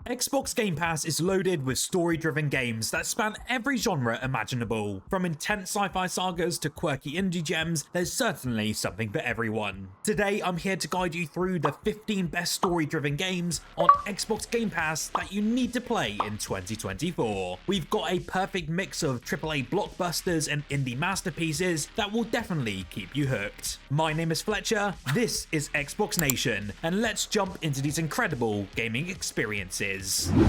Xbox Game Pass is loaded with story-driven games that span every genre imaginable. From intense sci-fi sagas to quirky indie gems, there's certainly something for everyone. Today, I'm here to guide you through the 15 best story-driven games on Xbox Game Pass that you need to play in 2024. We've got a perfect mix of AAA blockbusters and indie masterpieces that will definitely keep you hooked. My name is Fletcher, this is Xbox Nation, and let's jump into these incredible gaming experiences.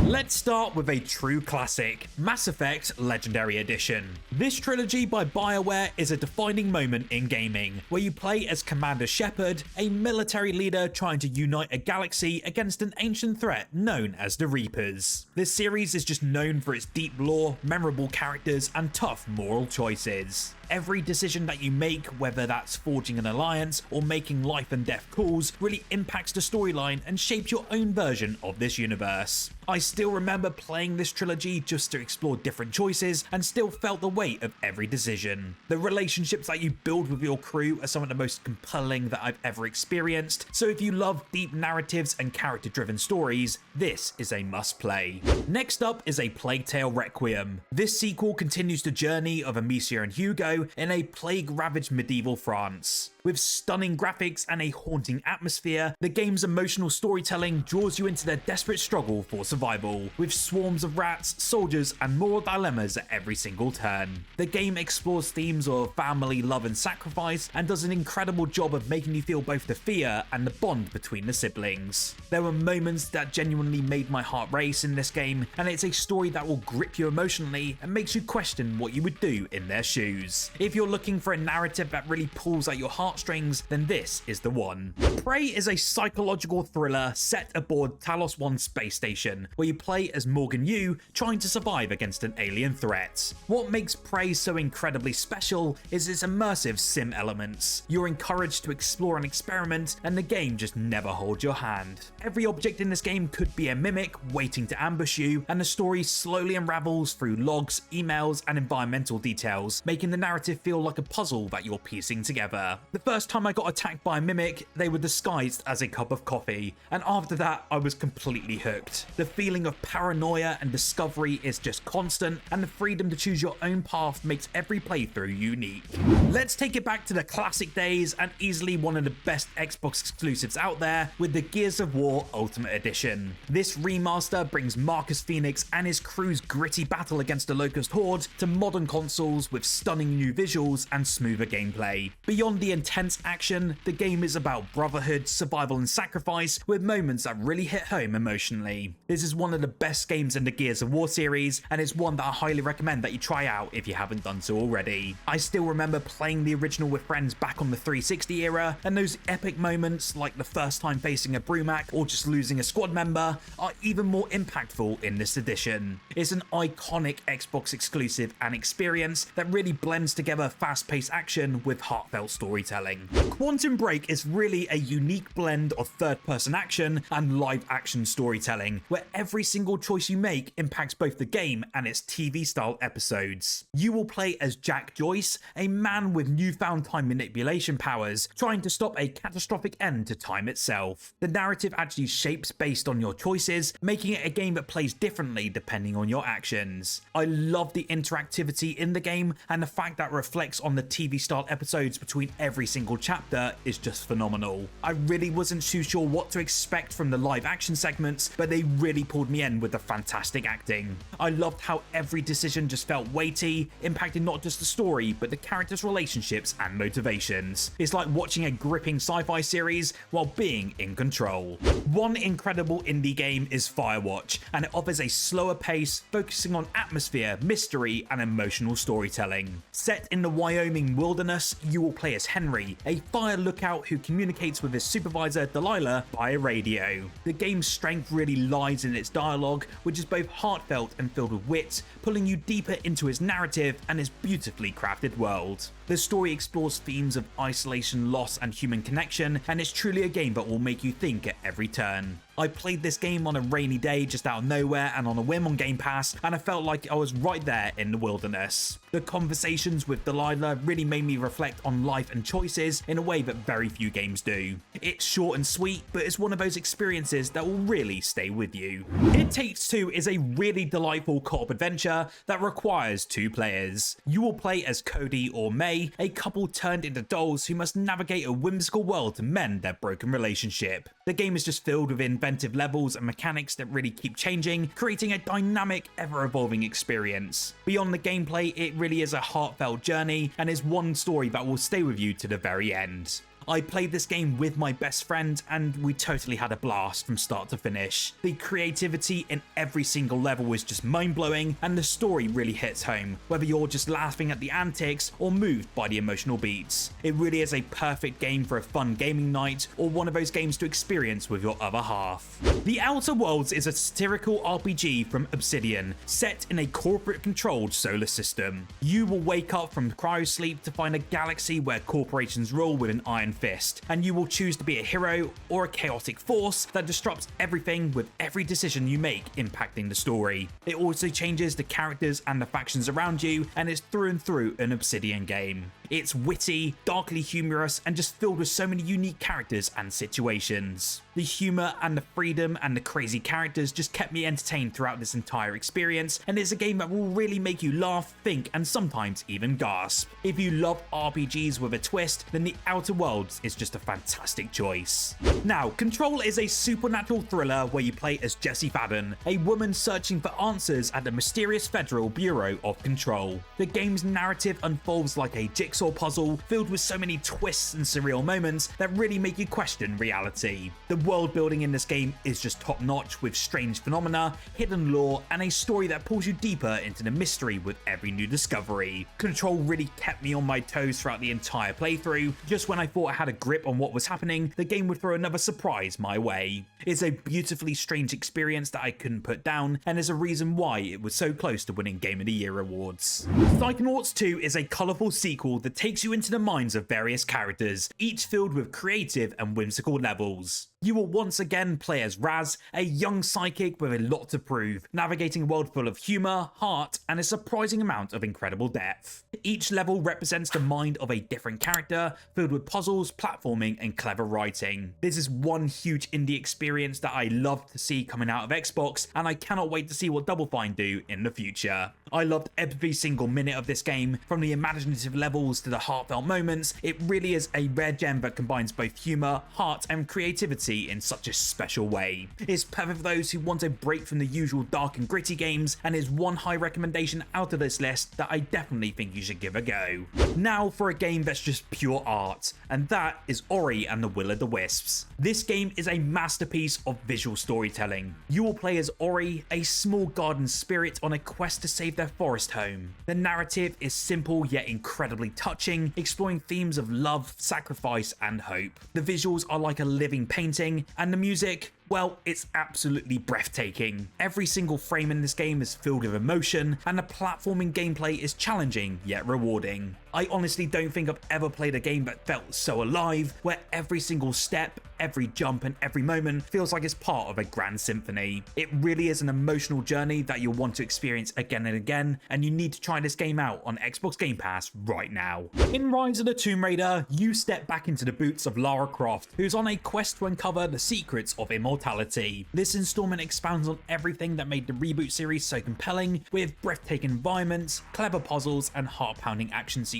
Let's start with a true classic, Mass Effect Legendary Edition. This trilogy by BioWare is a defining moment in gaming, where you play as Commander Shepard, a military leader trying to unite a galaxy against an ancient threat known as the Reapers. This series is just known for its deep lore, memorable characters, and tough moral choices. Every decision that you make, whether that's forging an alliance or making life and death calls, really impacts the storyline and shapes your own version of this universe. I still remember playing this trilogy just to explore different choices and still felt the weight of every decision. The relationships that you build with your crew are some of the most compelling that I've ever experienced, so if you love deep narratives and character-driven stories, this is a must-play. Next up is A Plague Tale Requiem. This sequel continues the journey of Amicia and Hugo in a plague-ravaged medieval France. With stunning graphics and a haunting atmosphere, the game's emotional storytelling draws you into their desperate struggle for survival, with swarms of rats, soldiers, and moral dilemmas at every single turn. The game explores themes of family, love, and sacrifice, and does an incredible job of making you feel both the fear and the bond between the siblings. There were moments that genuinely made my heart race in this game, and it's a story that will grip you emotionally and makes you question what you would do in their shoes. If you're looking for a narrative that really pulls at your heartstrings, then this is the one. Prey is a psychological thriller set aboard Talos 1 space station, where you play as Morgan Yu trying to survive against an alien threat. What makes Prey so incredibly special is its immersive sim elements. You're encouraged to explore and experiment, and the game just never holds your hand. Every object in this game could be a mimic waiting to ambush you, and the story slowly unravels through logs, emails, and environmental details, making the narrative feel like a puzzle that you're piecing together. The first time I got attacked by a mimic, they were disguised as a cup of coffee, and after that I was completely hooked. The feeling of paranoia and discovery is just constant, and the freedom to choose your own path makes every playthrough unique. Let's take it back to the classic days and easily one of the best Xbox exclusives out there with the Gears of War Ultimate Edition. This remaster brings Marcus Phoenix and his crew's gritty battle against the Locust Horde to modern consoles with stunning new visuals and smoother gameplay. Beyond the intense action, the game is about brotherhood, survival, and sacrifice, with moments that really hit home emotionally. This is one of the best games in the Gears of War series, and it's one that I highly recommend that you try out if you haven't done so already. I still remember playing the original with friends back on the 360 era, and those epic moments like the first time facing a Brumac or just losing a squad member are even more impactful in this edition. It's an iconic Xbox exclusive and experience that really blends together fast-paced action with heartfelt storytelling. Quantum Break is really a unique blend of third-person action and live-action storytelling, where every single choice you make impacts both the game and its TV-style episodes. You will play as Jack Joyce, a man with newfound time manipulation powers, trying to stop a catastrophic end to time itself. The narrative actually shapes based on your choices, making it a game that plays differently depending on your actions. I love the interactivity in the game, and the fact that it reflects on the TV-style episodes between every single chapter is just phenomenal. I really wasn't too sure what to expect from the live action segments, but they really pulled me in with the fantastic acting. I loved how every decision just felt weighty, impacting not just the story, but the characters' relationships and motivations. It's like watching a gripping sci-fi series while being in control. One incredible indie game is Firewatch, and it offers a slower pace, focusing on atmosphere, mystery, and emotional storytelling. Set in the Wyoming wilderness, you will play as Henry, a fire lookout who communicates with his supervisor Delilah via radio. The game's strength really lies in its dialogue, which is both heartfelt and filled with wit, pulling you deeper into his narrative and his beautifully crafted world. The story explores themes of isolation, loss, and human connection, and it's truly a game that will make you think at every turn. I played this game on a rainy day just out of nowhere and on a whim on Game Pass, and I felt like I was right there in the wilderness. The conversations with Delilah really made me reflect on life and choices in a way that very few games do. It's short and sweet, but it's one of those experiences that will really stay with you. It Takes Two is a really delightful co-op adventure that requires 2 players. You will play as Cody or May, a couple turned into dolls who must navigate a whimsical world to mend their broken relationship. The game is just filled with inventive levels and mechanics that really keep changing, creating a dynamic, ever-evolving experience. Beyond the gameplay, it really is a heartfelt journey and is one story that will stay with you to the very end. I played this game with my best friend and we totally had a blast from start to finish. The creativity in every single level is just mind-blowing and the story really hits home, whether you're just laughing at the antics or moved by the emotional beats. It really is a perfect game for a fun gaming night or one of those games to experience with your other half. The Outer Worlds is a satirical RPG from Obsidian, set in a corporate-controlled solar system. You will wake up from cryosleep to find a galaxy where corporations rule with an iron fist, and you will choose to be a hero or a chaotic force that disrupts everything with every decision you make impacting the story. It also changes the characters and the factions around you, and it's through and through an Obsidian game. It's witty, darkly humorous, and just filled with so many unique characters and situations. The humor and the freedom and the crazy characters just kept me entertained throughout this entire experience, and it's a game that will really make you laugh, think, and sometimes even gasp. If you love RPGs with a twist, then The Outer Worlds is just a fantastic choice. Now, Control is a supernatural thriller where you play as Jessie Fadden, a woman searching for answers at the mysterious Federal Bureau of Control. The game's narrative unfolds like a jigsaw puzzle filled with so many twists and surreal moments that really make you question reality. The world building in this game is just top notch with strange phenomena, hidden lore, and a story that pulls you deeper into the mystery with every new discovery. Control really kept me on my toes throughout the entire playthrough. Just when I thought I had a grip on what was happening, the game would throw another surprise my way. It's a beautifully strange experience that I couldn't put down, and is a reason why it was so close to winning Game of the Year awards. Psychonauts 2 is a colourful sequel that takes you into the minds of various characters, each filled with creative and whimsical levels. You will once again play as Raz, a young psychic with a lot to prove, navigating a world full of humour, heart, and a surprising amount of incredible depth. Each level represents the mind of a different character, filled with puzzles, platforming, and clever writing. This is one huge indie experience that I love to see coming out of Xbox, and I cannot wait to see what Double Fine do in the future. I loved every single minute of this game, from the imaginative levels to the heartfelt moments. It really is a rare gem that combines both humour, heart, and creativity in such a special way. It's perfect for those who want a break from the usual dark and gritty games, and is one high recommendation out of this list that I definitely think you should give a go. Now for a game that's just pure art, and that is Ori and the Will of the Wisps. This game is a masterpiece of visual storytelling. You will play as Ori, a small garden spirit on a quest to save their forest home. The narrative is simple yet incredibly touching, exploring themes of love, sacrifice, and hope. The visuals are like a living painting, and the music, well, it's absolutely breathtaking. Every single frame in this game is filled with emotion, and the platforming gameplay is challenging yet rewarding. I honestly don't think I've ever played a game that felt so alive, where every single step, every jump, and every moment feels like it's part of a grand symphony. It really is an emotional journey that you'll want to experience again and again, and you need to try this game out on Xbox Game Pass right now. In Rise of the Tomb Raider, you step back into the boots of Lara Croft, who's on a quest to uncover the secrets of immortality. This installment expounds on everything that made the reboot series so compelling, with breathtaking environments, clever puzzles, and heart-pounding action sequences.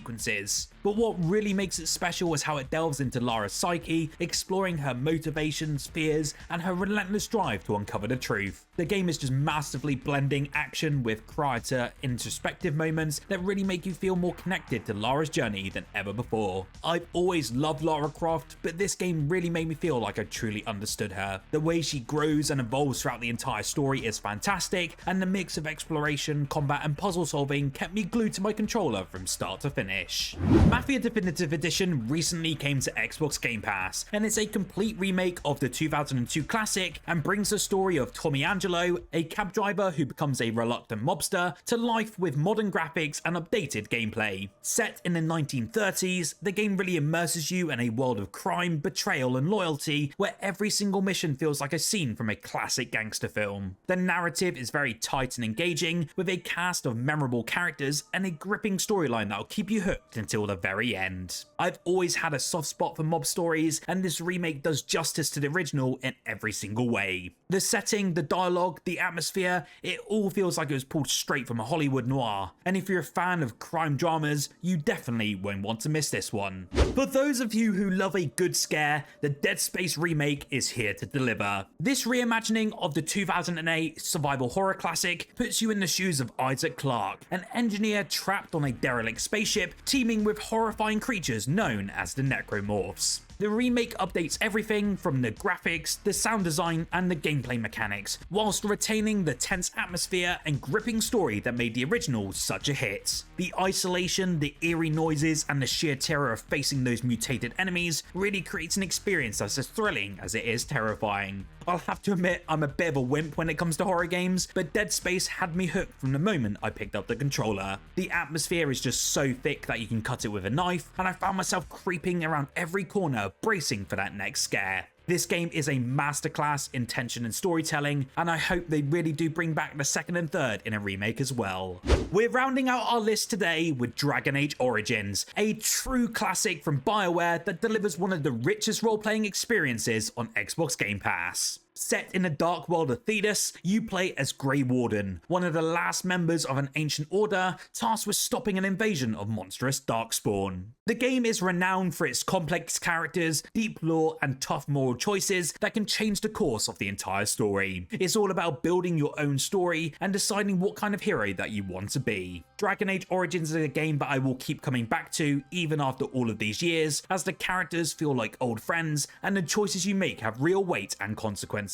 But what really makes it special is how it delves into Lara's psyche, exploring her motivations, fears, and her relentless drive to uncover the truth. The game is just masterfully blending action with quieter, introspective moments that really make you feel more connected to Lara's journey than ever before. I've always loved Lara Croft, but this game really made me feel like I truly understood her. The way she grows and evolves throughout the entire story is fantastic, and the mix of exploration, combat and puzzle solving kept me glued to my controller from start to finish. Mafia Definitive Edition recently came to Xbox Game Pass, and it's a complete remake of the 2002 classic and brings the story of Tommy Angelo, a cab driver who becomes a reluctant mobster, to life with modern graphics and updated gameplay. Set in the 1930s, the game really immerses you in a world of crime, betrayal and loyalty, where every single mission feels like a scene from a classic gangster film. The narrative is very tight and engaging, with a cast of memorable characters and a gripping storyline that'll keep you hooked until the very end. I've always had a soft spot for mob stories, and this remake does justice to the original in every single way. The setting, the dialogue, the atmosphere, it all feels like it was pulled straight from a Hollywood noir, and if you're a fan of crime dramas, you definitely won't want to miss this one. For those of you who love a good scare, the Dead Space remake is here to deliver. This reimagining of the 2008 survival horror classic puts you in the shoes of Isaac Clarke, an engineer trapped on a derelict spaceship teeming with horrifying creatures known as the Necromorphs. The remake updates everything from the graphics, the sound design, and the gameplay mechanics, whilst retaining the tense atmosphere and gripping story that made the original such a hit. The isolation, the eerie noises, and the sheer terror of facing those mutated enemies really creates an experience that's as thrilling as it is terrifying. I'll have to admit I'm a bit of a wimp when it comes to horror games, but Dead Space had me hooked from the moment I picked up the controller. The atmosphere is just so thick that you can cut it with a knife, and I found myself creeping around every corner, bracing for that next scare. This game is a masterclass in tension and storytelling, and I hope they really do bring back the second and third in a remake as well. We're rounding out our list today with Dragon Age Origins, a true classic from BioWare that delivers one of the richest role-playing experiences on Xbox Game Pass. Set in the dark world of Thedas, you play as Grey Warden, one of the last members of an ancient order tasked with stopping an invasion of monstrous Darkspawn. The game is renowned for its complex characters, deep lore, and tough moral choices that can change the course of the entire story. It's all about building your own story and deciding what kind of hero that you want to be. Dragon Age Origins is a game that I will keep coming back to even after all of these years, as the characters feel like old friends and the choices you make have real weight and consequences.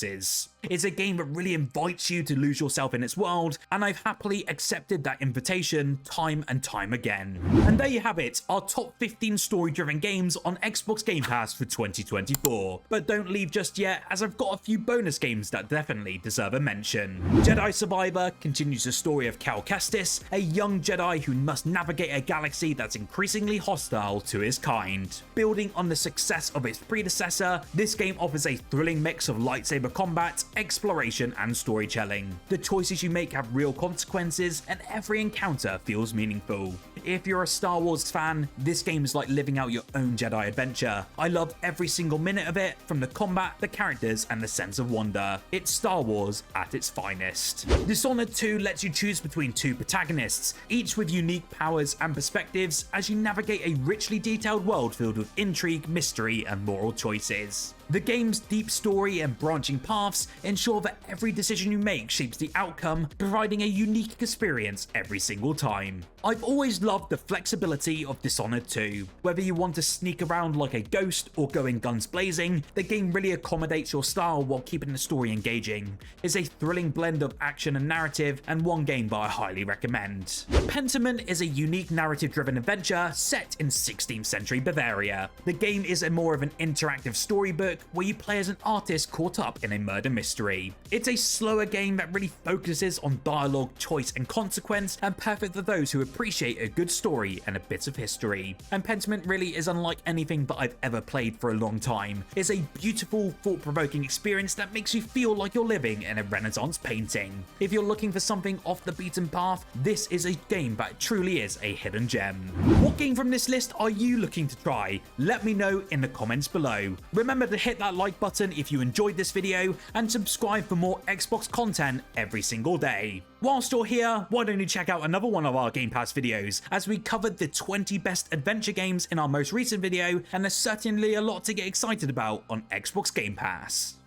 It's a game that really invites you to lose yourself in its world, and I've happily accepted that invitation time and time again. And there you have it, our top 15 story-driven games on Xbox Game Pass for 2024. But don't leave just yet, as I've got a few bonus games that definitely deserve a mention. Jedi Survivor continues the story of Cal Kestis, a young Jedi who must navigate a galaxy that's increasingly hostile to his kind. Building on the success of its predecessor, this game offers a thrilling mix of lightsaber combat, exploration, and storytelling. The choices you make have real consequences, and every encounter feels meaningful. If you're a Star Wars fan, this game is like living out your own Jedi adventure. I love every single minute of it, from the combat, the characters, and the sense of wonder. It's Star Wars at its finest. Dishonored 2 lets you choose between two protagonists, each with unique powers and perspectives, as you navigate a richly detailed world filled with intrigue, mystery, and moral choices. The game's deep story and branching paths ensure that every decision you make shapes the outcome, providing a unique experience every single time. I've always loved the flexibility of Dishonored 2. Whether you want to sneak around like a ghost or go in guns blazing, the game really accommodates your style while keeping the story engaging. It's a thrilling blend of action and narrative, and one game that I highly recommend. Pentiment is a unique narrative-driven adventure set in 16th century Bavaria. The game is more of an interactive storybook where you play as an artist caught up in a murder mystery. It's a slower game that really focuses on dialogue, choice, and consequence, and perfect for those who appreciate a good story and a bit of history. And Pentiment really is unlike anything that I've ever played for a long time. It's a beautiful, thought-provoking experience that makes you feel like you're living in a Renaissance painting. If you're looking for something off the beaten path, this is a game that truly is a hidden gem. What game from this list are you looking to try? Let me know in the comments below. Remember to hit that like button if you enjoyed this video, and subscribe for more Xbox content every single day. Whilst you're here, why don't you check out another one of our Game Pass videos, as we covered the 20 best adventure games in our most recent video, and there's certainly a lot to get excited about on Xbox Game Pass.